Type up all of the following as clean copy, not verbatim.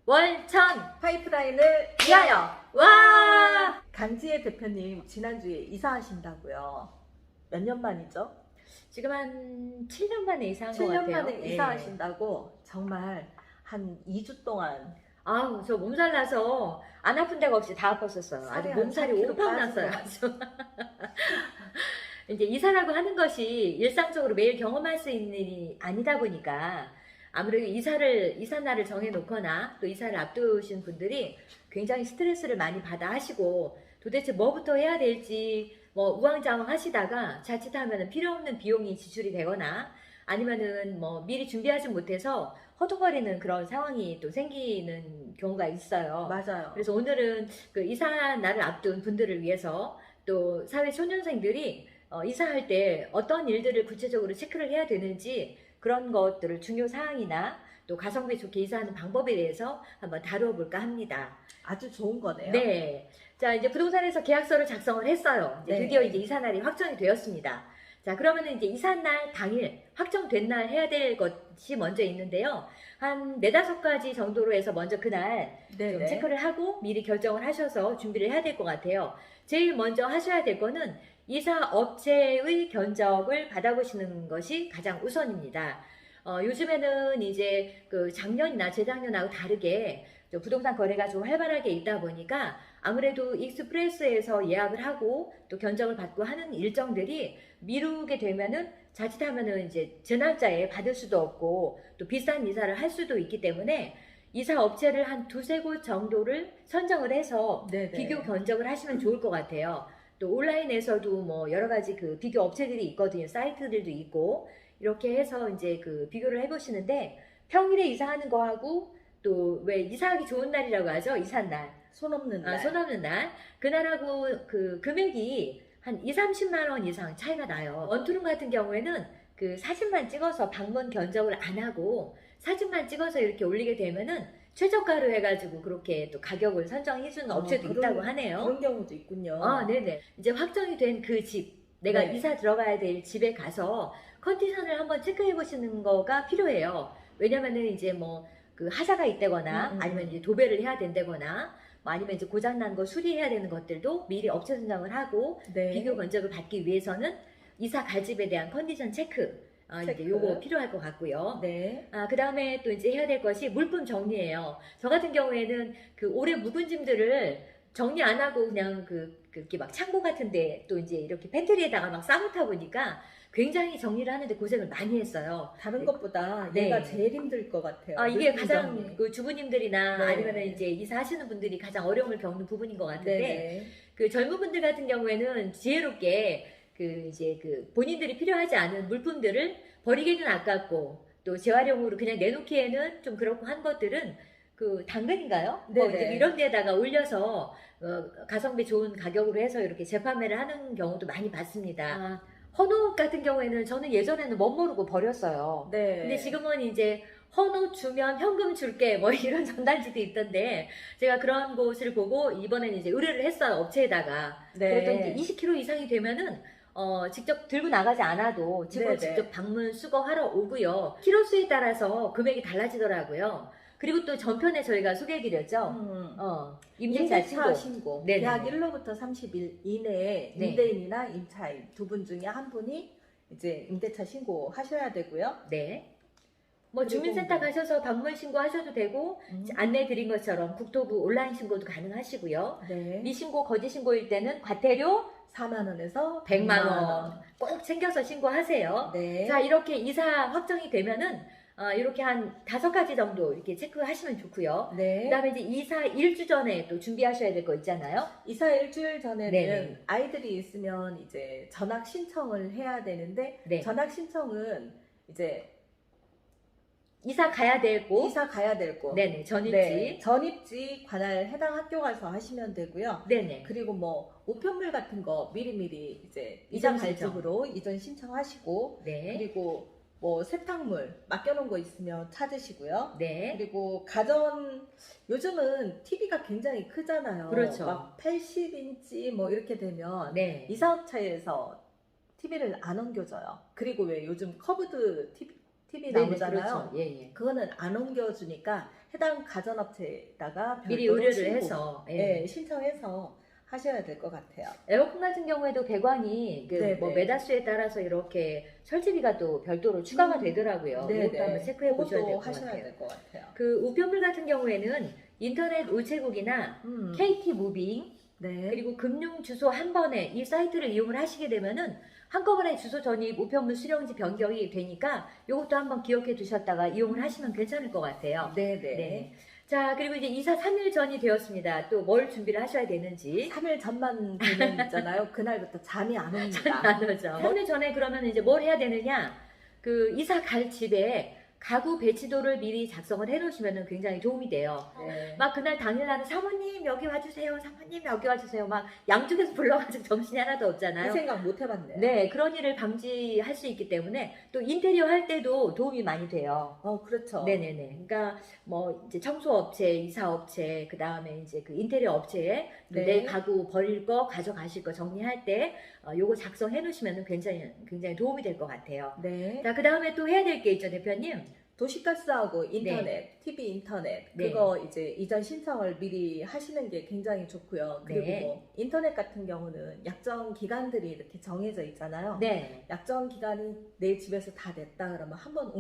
월천 파이프라인을 위하여. 와! 강지혜 대표님 지난주에 이사하신다고요. 몇 년 만이죠? 지금 한 7년 만에 이사한 것 7년 같아요. 만에 네. 이사하신다고 정말 한 2주 동안 아우, 저 몸살 나서 안 아픈 데가 없이 다 아팠었어요. 아주 살이 한 몸살이 3kg 오팍 빠진 났어요. 것 아주. 이제 이사라고 하는 것이 일상적으로 매일 경험할 수 있는 일이 아니다 보니까 아무래도 이삿날을 정해놓거나 또 이사를 앞두신 분들이 굉장히 스트레스를 많이 받아 하시고 도대체 뭐부터 해야 될지 뭐 우왕좌왕 하시다가 자칫하면 필요 없는 비용이 지출이 되거나 아니면은 뭐 미리 준비하지 못해서 허둥거리는 그런 상황이 또 생기는 경우가 있어요. 맞아요. 그래서 오늘은 그 이사날을 앞둔 분들을 위해서 또 사회 초년생들이 이사할 때 어떤 일들을 구체적으로 체크를 해야 되는지 그런 것들을 중요 사항이나 또 가성비 좋게 이사하는 방법에 대해서 한번 다루어 볼까 합니다. 아주 좋은 거네요. 네. 자, 이제 부동산에서 계약서를 작성을 했어요. 이제 네. 드디어 이제 이사날이 확정이 되었습니다. 자, 그러면은 이제 이사날 당일 확정된 날 해야 될 것이 먼저 있는데요. 한 4-5가지 정도로 해서 먼저 그날 좀 네네. 체크를 하고 미리 결정을 하셔서 준비를 해야 될 것 같아요. 제일 먼저 하셔야 될 거는 이사 업체의 견적을 받아보시는 것이 가장 우선입니다. 요즘에는 이제 그 작년이나 재작년하고 다르게 좀 부동산 거래가 좀 활발하게 있다 보니까 아무래도 익스프레스에서 예약을 하고 또 견적을 받고 하는 일정들이 미루게 되면은 자칫하면은 이제 제 날짜에 받을 수도 없고 또 비싼 이사를 할 수도 있기 때문에 이사 업체를 한 2-3곳 정도를 선정을 해서 네네. 비교 견적을 하시면 좋을 것 같아요. 또 온라인에서도 뭐 여러 가지 그 비교 업체들이 있거든요. 사이트들도 있고 이렇게 해서 이제 그 비교를 해보시는데 평일에 이사하는 거하고 또 왜 이사하기 좋은 날이라고 하죠? 이삿날. 손 없는 날. 손 없는 날. 그날하고 그 금액이 한 20-30만 원 이상 차이가 나요. 원투룸 같은 경우에는 그 사진만 찍어서 방문 견적을 안 하고 사진만 찍어서 이렇게 올리게 되면은 최저가로 해가지고 그렇게 또 가격을 선정해주는 업체도 있다고 하네요. 그런 경우도 있군요. 네네. 이제 확정이 된 그 집, 내가 네. 이사 들어가야 될 집에 가서 컨디션을 한번 체크해 보시는 거가 필요해요. 왜냐면은 이제 뭐 그 하자가 있다거나 아니면 이제 도배를 해야 된다거나 뭐 아니면 이제 고장난 거 수리해야 되는 것들도 미리 업체 선정을 하고 네. 비교 견적을 받기 위해서는 이사 갈 집에 대한 컨디션 체크. 이제 요거 필요할 것 같고요. 네. 그 다음에 또 이제 해야 될 것이 물품 정리예요. 저 같은 경우에는 그 오래 묵은 짐들을 정리 안 하고 그냥 그렇게 막 창고 같은데 또 이제 이렇게 팬트리에다가 막 싸놓다 보니까 굉장히 정리를 하는데 고생을 많이 했어요. 다른 네. 것보다 네. 얘가 제일 힘들 것 같아요. 이게 물품 가장 정리. 그 주부님들이나 네. 아니면 이제 이사하시는 분들이 가장 어려움을 겪는 부분인 것 같은데 네네. 그 젊은 분들 같은 경우에는 지혜롭게 그 이제 그 본인들이 필요하지 않은 물품들을 버리기는 아깝고 또 재활용으로 그냥 내놓기에는 좀 그렇고 한 것들은 그 당근인가요? 뭐 네네. 이제 이런 데다가 올려서 가성비 좋은 가격으로 해서 이렇게 재판매를 하는 경우도 많이 봤습니다. 헌옷 같은 경우에는 저는 예전에는 멋모르고 버렸어요. 네. 근데 지금은 이제 헌옷 주면 현금 줄게 뭐 이런 전단지도 있던데 제가 그런 곳을 보고 이번에는 이제 의뢰를 했어요. 업체에다가. 네. 그랬더니 이제 20kg 이상이 되면은 직접 들고 나가지 않아도 직원 네네. 직접 방문 수거하러 오고요. 키로수에 따라서 금액이 달라지더라고요. 그리고 또 전편에 저희가 소개해드렸죠. 임대차 신고. 네네. 계약 1로부터 30일 이내에 네. 임대인이나 임차인 두 분 중에 한 분이 이제 임대차 신고하셔야 되고요. 네. 뭐 그리고 주민센터 뭐- 가셔서 방문 신고하셔도 되고 안내 드린 것처럼 국토부 온라인 신고도 가능하시고요. 네. 미신고 거짓 신고일 때는 과태료 4만 원에서 100만 원 꼭 챙겨서 신고하세요. 네. 자, 이렇게 이사 확정이 되면은 이렇게 한 5가지 정도 이렇게 체크하시면 좋고요. 네. 그다음에 이제 이사 일주 전에 또 준비하셔야 될 거 있잖아요. 이사 일주일 전에는 네네. 아이들이 있으면 이제 전학 신청을 해야 되는데 네. 전학 신청은 이제 이사 가야 되고 이사 가야 될 곳. 네네. 전입지. 네, 전입지 관할 해당 학교 가서 하시면 되고요. 네네. 그리고 뭐 우편물 같은 거 미리미리 이제 이전 이사 갈 신청. 집으로 이전 신청하시고 네. 그리고 뭐 세탁물 맡겨놓은 거 있으면 찾으시고요. 네. 그리고 가전 요즘은 TV가 굉장히 크잖아요. 그렇죠. 막 80인치 뭐 이렇게 되면 네. 이사업체에서 TV를 안 옮겨줘요. 그리고 왜 요즘 커브드 TV 네네, 나오잖아요. 그렇죠. 예, 예. 그거는 안 옮겨주니까 해당 가전업체에다가 미리 별도로 의뢰를 신고, 해서. 예. 예, 신청해서 하셔야 될 것 같아요. 에어컨 같은 경우에도 배관이 그 네, 뭐 네. 매다수에 따라서 이렇게 설치비가 또 별도로 추가가 되더라고요. 네, 이것도 한번 체크해 보셔야 될 그것도 것 하셔야 같아요. 될 것 같아요. 그 우편물 같은 경우에는 인터넷 우체국이나 KT 무빙 네. 그리고 금융 주소 한 번에 이 사이트를 이용을 하시게 되면은 한꺼번에 주소 전입, 우편물 수령지 변경이 되니까 이것도 한번 기억해 두셨다가 이용을 하시면 괜찮을 것 같아요. 네네. 네. 자, 그리고 이제 이사 3일 전이 되었습니다. 또 뭘 준비를 하셔야 되는지. 3일 전만 되면 있잖아요. 그날부터 잠이 안 옵니다. 안 오죠. 3일 전에 그러면 이제 뭘 해야 되느냐? 그 이사 갈 집에 가구 배치도를 미리 작성을 해 놓으시면 굉장히 도움이 돼요. 네. 막 그날 당일날은 사모님 여기 와주세요, 사모님 여기 와주세요, 막 양쪽에서 불러가지고 정신이 하나도 그 없잖아요. 생각 못 해봤네요. 네, 그런 일을 방지할 수 있기 때문에 또 인테리어 할 때도 도움이 많이 돼요. 그렇죠. 네네네. 그러니까 뭐 이제 청소업체, 이사업체, 그 다음에 이제 그 인테리어 업체에 네. 내 가구 버릴 거, 가져가실 거 정리할 때 요거 작성해 놓으시면 굉장히 도움이 될 것 같아요. 네. 자, 그 다음에 또 해야 될 게 있죠, 대표님. 도시가스하고 인터넷, TV 인터넷 네. 그거 이제 이전 신청을 미리 하시는 게 굉장히 좋고요. 그리고 네. 뭐 인터넷 같은 경우는 약정 기간들이 이렇게 정해져 있잖아요. 네. 약정 기간이 내 집에서 다 됐다 그러면 한번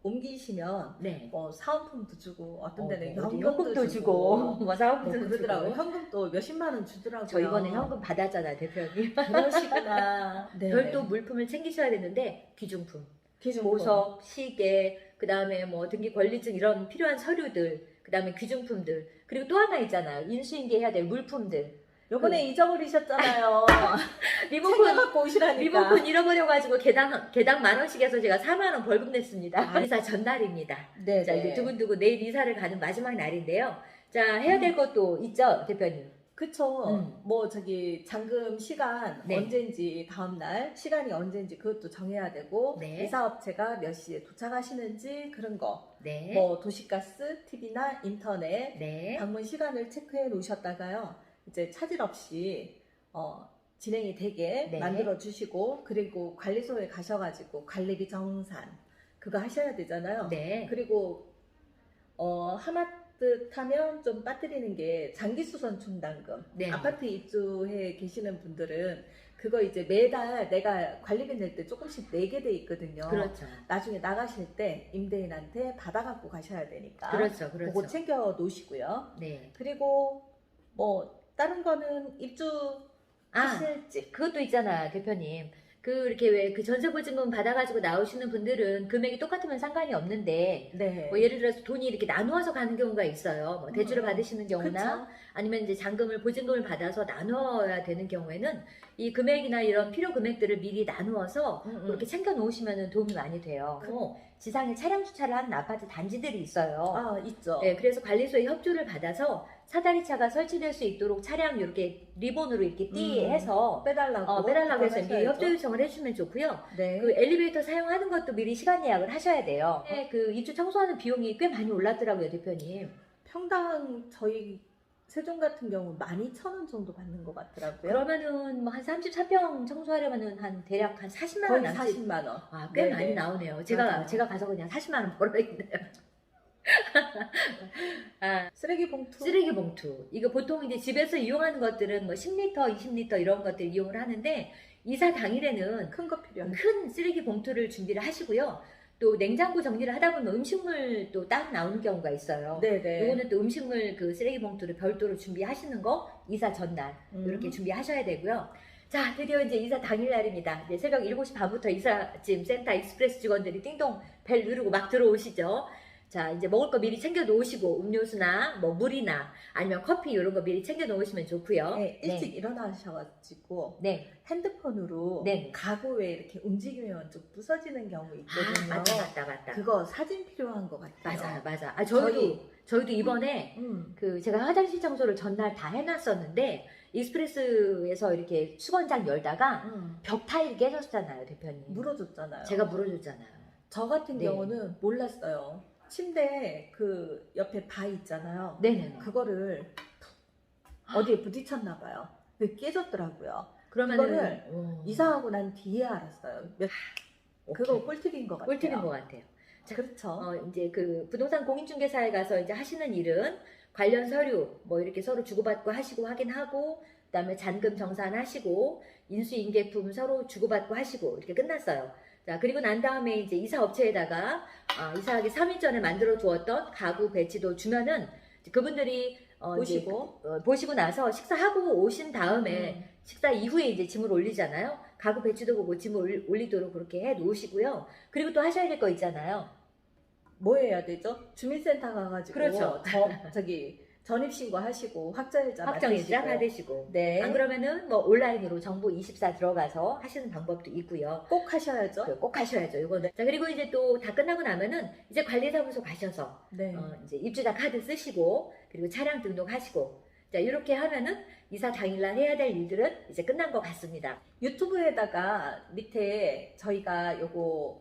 옮기시면 네. 뭐 사은품도 주고 어떤 데는 어디 현금도 주고 뭐 뭐 사은품도 그러더라고요. 주고. 현금도 몇십만 원 주더라고요. 저 이번에 현금 받았잖아요, 대표님. 그러시구나. 네. 별도 물품을 챙기셔야 되는데 귀중품. 기준품. 보석, 시계, 그 다음에 뭐 등기 권리증 이런 필요한 서류들, 그 다음에 귀중품들, 그리고 또 하나 있잖아요. 인수인계 해야 될 물품들. 요번에 잊어버리셨잖아요. 리모컨, 챙겨갖고 오시라니까. 리모컨 잃어버려가지고 개당 10,000원씩 해서 제가 4만원 벌금 냈습니다. 이사 전날입니다. 네. 자, 이제 두근두근 내일 이사를 가는 마지막 날인데요. 자, 해야 될 것도 있죠, 대표님? 그쵸. 뭐 저기 잔금 시간 네. 언제인지 다음날 시간이 언제인지 그것도 정해야 되고 네. 이사업체가 몇 시에 도착하시는지 그런 거. 네. 뭐 도시가스, TV나 인터넷 네. 방문 시간을 체크해 놓으셨다가요. 이제 차질 없이 진행이 되게 네. 만들어 주시고 그리고 관리소에 가셔가지고 관리비 정산 그거 하셔야 되잖아요. 네. 그리고 하마뜻하면 좀 빠뜨리는 게 장기수선 충당금. 네. 아파트 입주해 계시는 분들은 그거 이제 매달 내가 관리비 낼 때 조금씩 내게 돼 있거든요. 그렇죠. 나중에 나가실 때 임대인한테 받아갖고 가셔야 되니까. 그렇죠. 그거 그렇죠. 챙겨 놓으시고요. 네. 그리고 뭐 다른 거는 입주하실지. 그것도 있잖아, 대표님. 그 이렇게 왜 그 전세 보증금 받아가지고 나오시는 분들은 금액이 똑같으면 상관이 없는데 네. 뭐 예를 들어서 돈이 이렇게 나누어서 가는 경우가 있어요. 뭐 대출을 받으시는 경우나 그쵸? 아니면 이제 잔금을 보증금을 받아서 나누어야 되는 경우에는 이 금액이나 이런 필요 금액들을 미리 나누어서 그렇게 챙겨 놓으시면 도움이 많이 돼요. 지상에 차량 주차를 하는 아파트 단지들이 있어요. 있죠. 네, 그래서 관리소의 협조를 받아서 사다리차가 설치될 수 있도록 차량 이렇게 리본으로 이렇게 띠해서 빼달라고 해서 미리 하셔야죠. 협조 요청을 해주시면 좋고요. 네. 그 엘리베이터 사용하는 것도 미리 시간 예약을 하셔야 돼요. 그 입주 청소하는 비용이 꽤 많이 올랐더라고요, 대표님. 평당 저희 세종 같은 경우 12,000원 정도 받는 것 같더라고요. 그러면은 뭐 한 34평 청소하려면은 한 대략 한 40만 원 거의 남짓. 40만 원. 꽤 네네. 많이 나오네요. 맞아요. 제가 가서 그냥 40만 원 벌어있네요. 쓰레기 봉투. 쓰레기 봉투. 이거 보통 이제 집에서 이용하는 것들은 뭐 10리터, 20리터 이런 것들 이용을 하는데 이사 당일에는 큰 거 필요한. 큰 쓰레기 봉투를 준비를 하시고요. 또 냉장고 정리를 하다 보면 음식물 또 딱 나오는 경우가 있어요. 네네. 요거는 또 음식물 그 쓰레기 봉투를 별도로 준비하시는 거 이사 전날 이렇게 준비하셔야 되고요. 자, 드디어 이제 이사 당일날입니다. 이제 새벽 7시 반부터 이삿짐 센터 익스프레스 직원들이 띵동 벨 누르고 막 들어오시죠. 자, 이제 먹을 거 미리 챙겨 놓으시고 음료수나 뭐 물이나 아니면 커피 이런 거 미리 챙겨 놓으시면 좋고요. 네, 일찍 일어나셔가지고 네. 핸드폰으로 네. 가구 왜 이렇게 움직이면 좀 부서지는 경우 있거든요. 맞다. 그거 사진 필요한 것 같아요. 맞아. 저희도 이번에 그 제가 화장실 청소를 전날 다 해놨었는데 익스프레스에서 이렇게 수건장 열다가 벽 타일이 깨졌잖아요, 대표님. 물어줬잖아요. 제가 물어줬잖아요. 저 같은 네. 경우는 몰랐어요. 침대 그 옆에 바위 있잖아요. 네네. 그거를 어디에 부딪혔나 봐요. 근데 깨졌더라고요. 그러면은 이사하고 난 뒤에 알았어요. 그거 꿀팁인 것 같아요. 꿀팁인 것 같아요. 그렇죠. 이제 그 부동산 공인중개사에 가서 이제 하시는 일은 관련 서류 뭐 이렇게 서로 주고받고 하시고 확인하고 그다음에 잔금 정산하시고 인수인계품 서로 주고받고 하시고 이렇게 끝났어요. 자, 그리고 난 다음에 이제 이사업체에다가 이사하기 3일 전에 만들어 두었던 가구 배치도 주면은 이제 그분들이 보시고. 보시고 나서 식사하고 오신 다음에 식사 이후에 이제 짐을 올리잖아요. 가구 배치도 보고 짐을 올리도록 그렇게 해 놓으시고요. 그리고 또 하셔야 될 거 있잖아요. 뭐 해야 되죠? 주민센터 가가지고 그렇죠. 저기 전입신고 하시고 확정일자 확정일자 받으시고. 받으시고. 네. 안 그러면은 뭐 온라인으로 정보24 들어가서 하시는 방법도 있고요. 꼭 하셔야죠. 꼭 하셔야죠. 이거는. 자, 그리고 이제 또 다 끝나고 나면은 이제 관리사무소 가셔서 네. 이제 입주자 카드 쓰시고 그리고 차량 등록하시고 자, 이렇게 하면은 이사 당일날 해야 될 일들은 이제 끝난 것 같습니다. 유튜브에다가 밑에 저희가 요거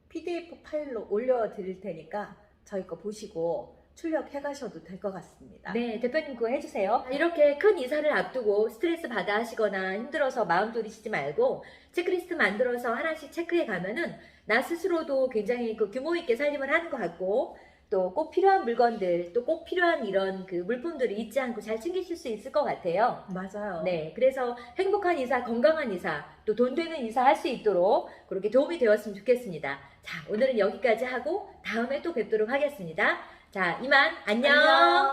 PDF 파일로 올려드릴 테니까 저희 거 보시고 출력해 가셔도 될 것 같습니다. 네, 대표님 그거 해주세요. 이렇게 큰 이사를 앞두고 스트레스 받아 하시거나 힘들어서 마음 졸이시지 말고 체크리스트 만들어서 하나씩 체크해 가면은 나 스스로도 굉장히 그 규모 있게 살림을 하는 것 같고 또 꼭 필요한 물건들 또 꼭 필요한 이런 그 물품들을 잊지 않고 잘 챙기실 수 있을 것 같아요. 맞아요. 네, 그래서 행복한 이사, 건강한 이사, 또 돈 되는 이사 할 수 있도록 그렇게 도움이 되었으면 좋겠습니다. 자, 오늘은 여기까지 하고 다음에 또 뵙도록 하겠습니다. 자, 이만 안녕. 안녕.